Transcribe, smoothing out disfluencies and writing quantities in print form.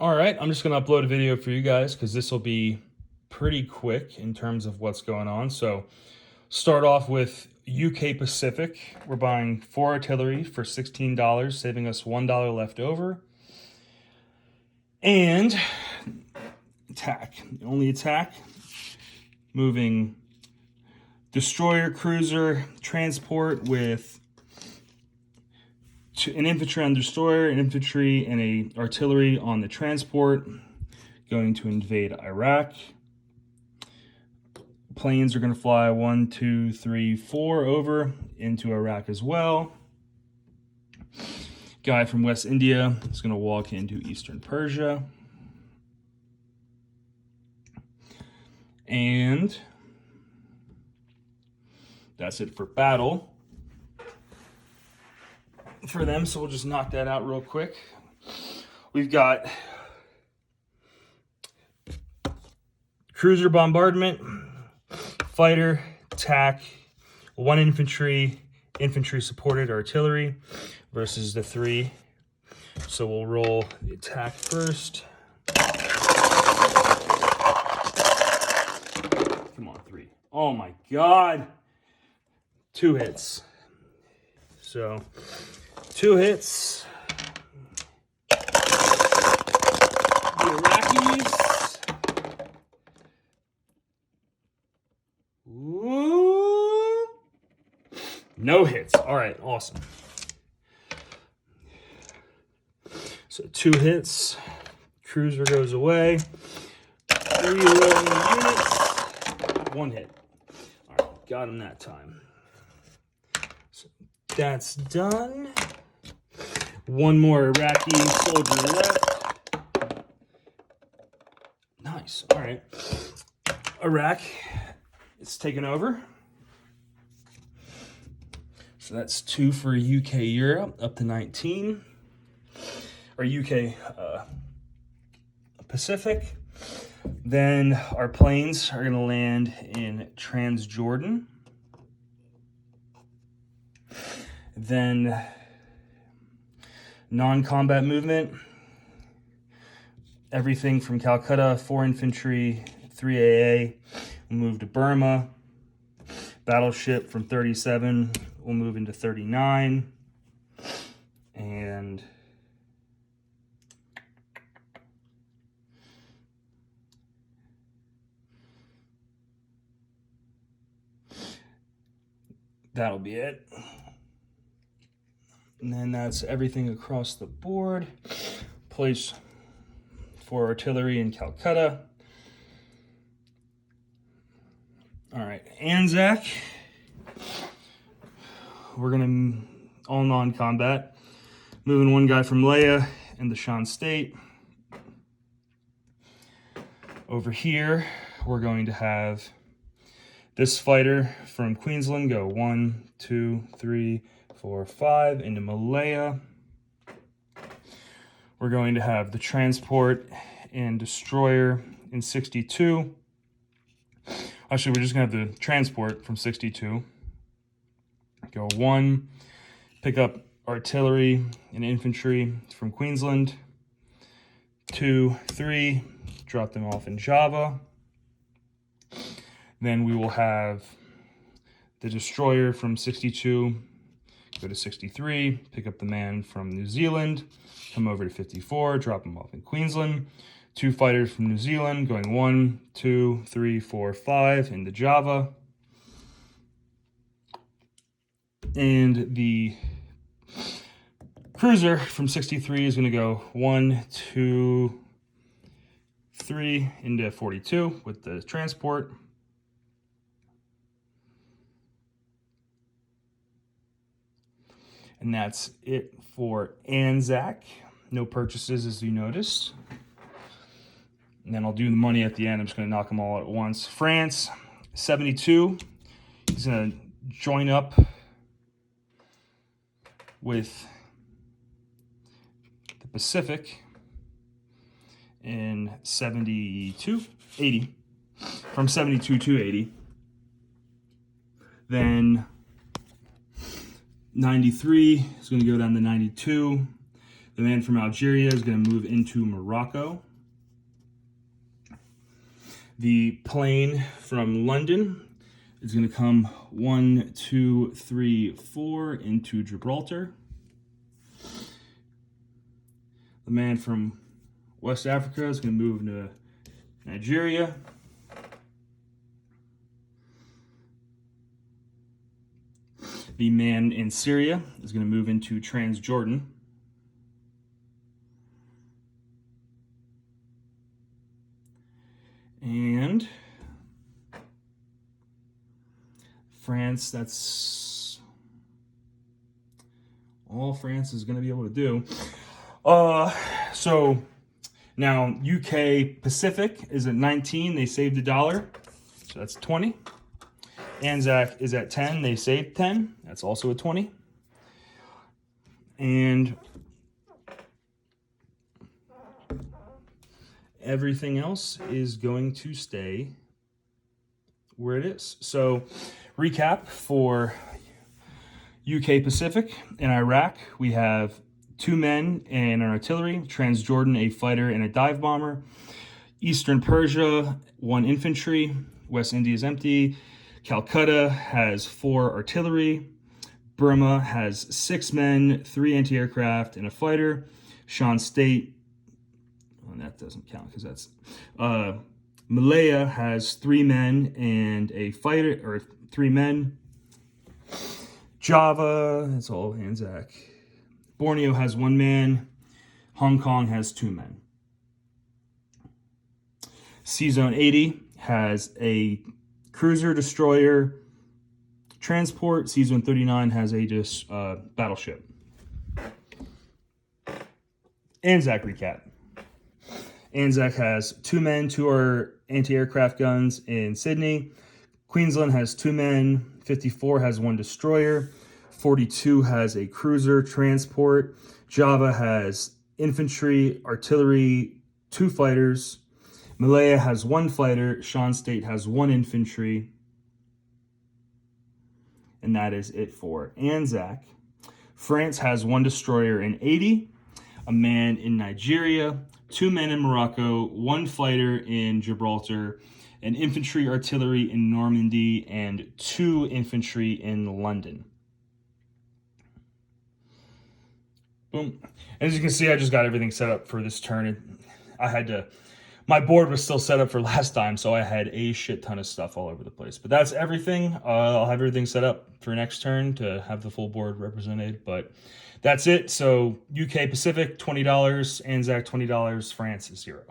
All right, I'm just going to upload a video for you guys because this will be pretty quick in terms of what's going on. So start off with UK Pacific. We're buying 4 artillery for $16, saving us $1 left over. And attack, only attack, moving destroyer, cruiser, transport with an infantry on the destroyer, an infantry and a artillery on the transport, going to invade Iraq. Planes are going to fly 1, 2, 3, 4 over into Iraq as well. Guy from West India is going to walk into Eastern Persia. And that's it for battle for them, so we'll just knock that out real quick. We've got cruiser bombardment, fighter, attack, 1 infantry, infantry supported artillery versus the 3. So we'll roll the attack first. Come on, 3. Oh my God. 2 hits. So 2 hits. The Iraqis. Ooh. No hits. All right, awesome. So 2 hits. Cruiser goes away. 3 rolling units. 1 hit. All right, got him that time. So that's done. 1 more Iraqi soldier left. Nice. All right. Iraq is taken over. So that's 2 for UK Europe, up to 19. Or UK Pacific. Then our planes are going to land in Transjordan. Then non-combat movement, everything from Calcutta, 4 infantry, 3 AA, we'll move to Burma. Battleship from 37 will move into 39. And that'll be it. And then that's everything across the board. Place for artillery in Calcutta. All right, Anzac. We're gonna all non-combat. Moving 1 guy from Leia and the Shan State. Over here, we're going to have this fighter from Queensland go 1, 2, 3, 4, 5 into Malaya. We're going to have the transport and destroyer in 62. Actually, we're just going to have the transport from 62. Go 1, pick up artillery and infantry from Queensland. 2, 3, drop them off in Java. Then we will have the destroyer from 62, go to 63, pick up the man from New Zealand, come over to 54, drop him off in Queensland. 2 fighters from New Zealand going 1, 2, 3, 4, 5 into Java. And the cruiser from 63 is going to go 1, 2, 3 into 42 with the transport. And that's it for Anzac. No purchases, as you noticed. And then I'll do the money at the end. I'm just going to knock them all out at once. France, 72. He's going to join up with the Pacific in 72, 80. From 72 to 80. Then 93 is going to go down to 92. The man from Algeria is going to move into Morocco. The plane from London is going to come 1, 2, 3, 4 into Gibraltar. The man from West Africa is going to move into Nigeria. The man in Syria is going to move into Transjordan. And France, that's all France is going to be able to do. So now UK Pacific is at 19. They saved $1. So that's 20. Anzac is at 10. They saved 10. That's also a 20. And everything else is going to stay where it is. So recap for UK Pacific. In Iraq, we have 2 men and an artillery. Transjordan, a fighter and a dive bomber. Eastern Persia, 1 infantry. West India is empty. Calcutta has 4 artillery. Burma has 6 men, 3 anti-aircraft, and a fighter. Shan State, well, that doesn't count because that's... Malaya has 3 men and a fighter, or 3 men. Java, that's all Anzac. Borneo has 1 man. Hong Kong has 2 men. C-Zone 80 has a cruiser, destroyer, transport. C-Zone 39 has a battleship. Anzac recap. Anzac has 2 men, 2 anti-aircraft guns in Sydney. Queensland has 2 men. 54 has 1 destroyer. 42 has a cruiser, transport. Java has infantry, artillery, 2 fighters. Malaya has 1 fighter. Shan State has 1 infantry. And that is it for Anzac. France has 1 destroyer in 80. A man in Nigeria. 2 men in Morocco. 1 fighter in Gibraltar. An infantry artillery in Normandy. And 2 infantry in London. Boom. As you can see, I just got everything set up for this turn. My board was still set up for last time, so I had a shit ton of stuff all over the place. But that's everything. I'll have everything set up for next turn to have the full board represented. But that's it. So UK Pacific, $20. Anzac, $20. France is 0.